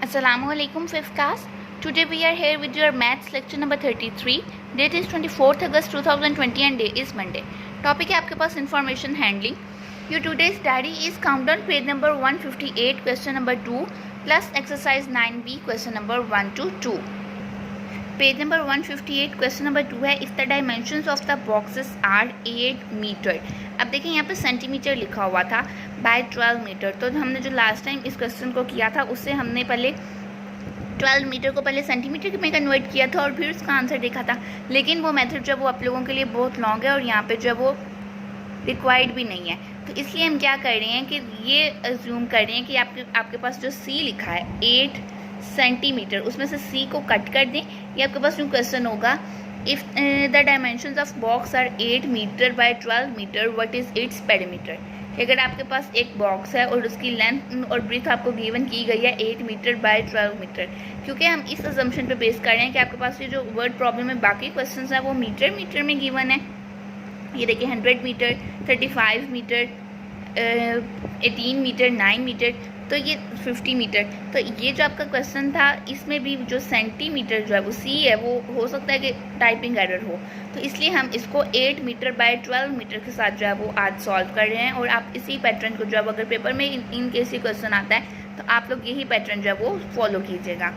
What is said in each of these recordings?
Assalamualaikum fifth class. Today we are here with your maths lecture number 33. Date is 24th August 2020 and day is Monday. Topic है आपके पास information handling. Your today's diary is countdown page number 158 question number 2 plus exercise 9b question number 1 to 2. Page number 158 question number 2 है if the dimensions of the boxes are 8 metre. अब देखिए यहाँ पे centimetre लिखा हुआ था बाय 12 मीटर. तो हमने जो लास्ट टाइम इस क्वेश्चन को किया था उससे हमने पहले 12 मीटर को पहले सेंटीमीटर में कन्वर्ट किया था और फिर उसका आंसर देखा था. लेकिन वो मेथड जो है वो आप लोगों के लिए बहुत लॉन्ग है और यहाँ पर जो है वो रिक्वायर्ड भी नहीं है. तो इसलिए हम क्या कर रहे हैं कि ये अज्यूम कर रहे हैं कि आपके पास जो सी लिखा है 8 सेंटीमीटर, उसमें से सी को कट कर दें. ये आपके पास जो क्वेश्चन होगा if the dimensions of box are 8 metre by 12 metre what is its perimeter. अगर आपके पास एक बॉक्स है और उसकी लेंथ और ब्रीथ आपको गिवन की गई है 8 मीटर बाय 12 मीटर, क्योंकि हम इस अजम्पशन पे बेस कर रहे हैं कि आपके पास ये जो वर्ड प्रॉब्लम है बाकी क्वेश्चन है वो मीटर में गिवन है. ये देखिए 100 मीटर, 35 मीटर, 18 मीटर, 9 मीटर, तो ये 50 मीटर. तो ये जो आपका क्वेश्चन था इसमें भी जो सेंटीमीटर जो है वो सी है वो हो सकता है कि टाइपिंग एरर हो. तो इसलिए हम इसको 8 मीटर बाय 12 मीटर के साथ जो है वो आज सॉल्व कर रहे हैं. और आप इसी पैटर्न को जो है अगर पेपर में इन केस ही क्वेश्चन आता है तो आप लोग यही पैटर्न जो है वो फॉलो कीजिएगा.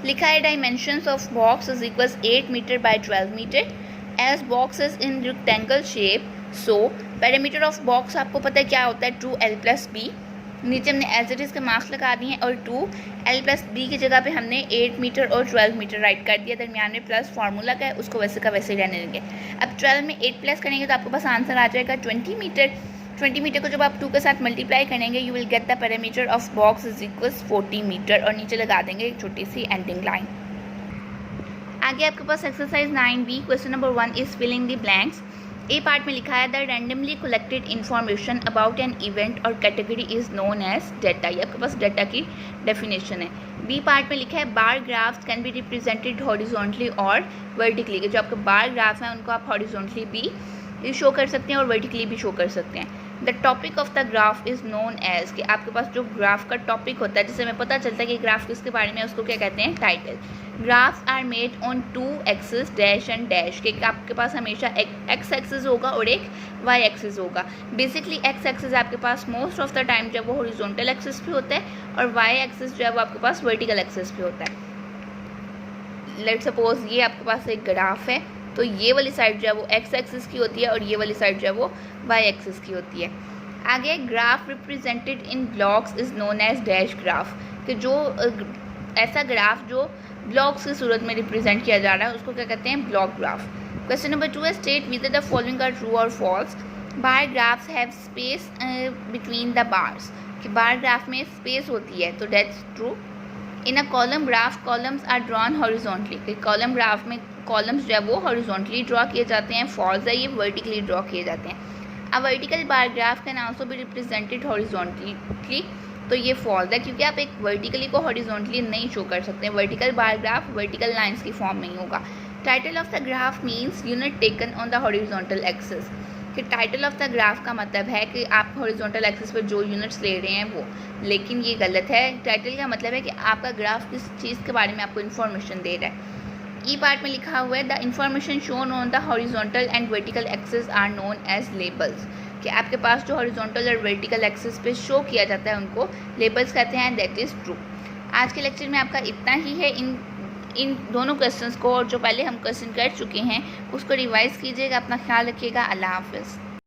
लिखा है dimensions of box is equals 8 metre by 12 metre as box is in rectangle shape. So perimeter of box आपको पता है क्या होता है 2l+b. नीचे हमने एज इट इज़ के मार्क्स लगा दिए हैं और 2l+b की जगह पे हमने 8 मीटर और 12 मीटर राइट कर दिया. दरमियान में प्लस फार्मूला का है उसको वैसे का वैसे ही रहने देंगे. अब 12 में 8 प्लस करेंगे तो आपके पास आंसर आ जाएगा 20 मीटर. 20 मीटर को जब आप 2 के साथ मल्टीप्लाई करेंगे you will get the perimeter of box is equals 40 metre और नीचे लगा देंगे एक छोटी सी एंडिंग लाइन. आगे आपके पास exercise 9b question number 1 is filling the blanks. A part में लिखा है the randomly collected information about an event और category is known as data. ये आपके पास डाटा की डेफिनेशन है. बी पार्ट में लिखा है bar graphs can be represented horizontally और वर्टिकली. जो आपके बार ग्राफ हैं उनको आप हॉरिजॉन्टली भी शो कर सकते हैं और वर्टिकली भी शो कर सकते हैं. The topic of the graph is known as कि आपके पास जो ग्राफ का टॉपिक होता है जिससे हमें पता चलता है कि ग्राफ किसके बारे में है उसको क्या कहते हैं title. Graphs are made on 2 axis dash and dash कि आपके पास हमेशा एक एक्स एक्सिस होगा और एक वाई एक्सिस होगा. बेसिकली एक्स एक्सिस आपके पास मोस्ट ऑफ द टाइम जब वो हॉरिजॉन्टल एक्सिस पे होता है और वाई एक्सिस जो है वो आपके पास वर्टिकल एक्सिस पे होता है. लेट्स सपोज ये आपके पास एक ग्राफ है तो ये वाली साइड जो है वो एक्स एक्सिस की होती है और ये वाली साइड जो है वो वाई एक्सिस की होती है. आगे graph represented in blocks is known as dash graph कि जो ऐसा ग्राफ जो ब्लॉक्स की सूरत में रिप्रेजेंट किया जा रहा है उसको क्या कहते हैं ब्लॉक ग्राफ. क्वेश्चन नंबर 2 है state with the following are true और false. Bar graphs have space between the bars कि बार ग्राफ में स्पेस होती है तो that's true. In a column graph columns are drawn horizontally कि column graph में columns जो है वो हॉरिजॉन्टली ड्रॉ किए जाते हैं. फॉल्स है ये वर्टिकली ड्रॉ किए जाते हैं. A vertical bar graph can also be represented horizontally तो ये फॉल्स है क्योंकि आप एक वर्टिकली को हॉरिजॉन्टली नहीं शो कर सकते. Vertical bar graph vertical lines की फॉर्म नहीं होगा. Title of the graph means unit taken on the horizontal axis कि टाइटल ऑफ द ग्राफ का मतलब है कि आप हॉरिजॉन्टल एक्सिस पर जो यूनिट्स ले रहे हैं वो. लेकिन ये गलत है. टाइटल का मतलब है कि आपका ग्राफ किस चीज़ के बारे में आपको इन्फॉर्मेशन दे रहा है. ई पार्ट में लिखा हुआ है the information shown on the horizontal and vertical axis are known as labels कि आपके पास जो हॉरिजॉन्टल और वर्टिकल एक्सिस पे शो किया जाता है उनको लेबल्स कहते हैं. That is true. आज के लेक्चर में आपका इतना ही है. इन दोनों क्वेश्चंस को और जो पहले हम क्वेश्चन कर चुके हैं उसको रिवाइज़ कीजिएगा. अपना ख्याल रखिएगा. अल्लाह हाफिज़.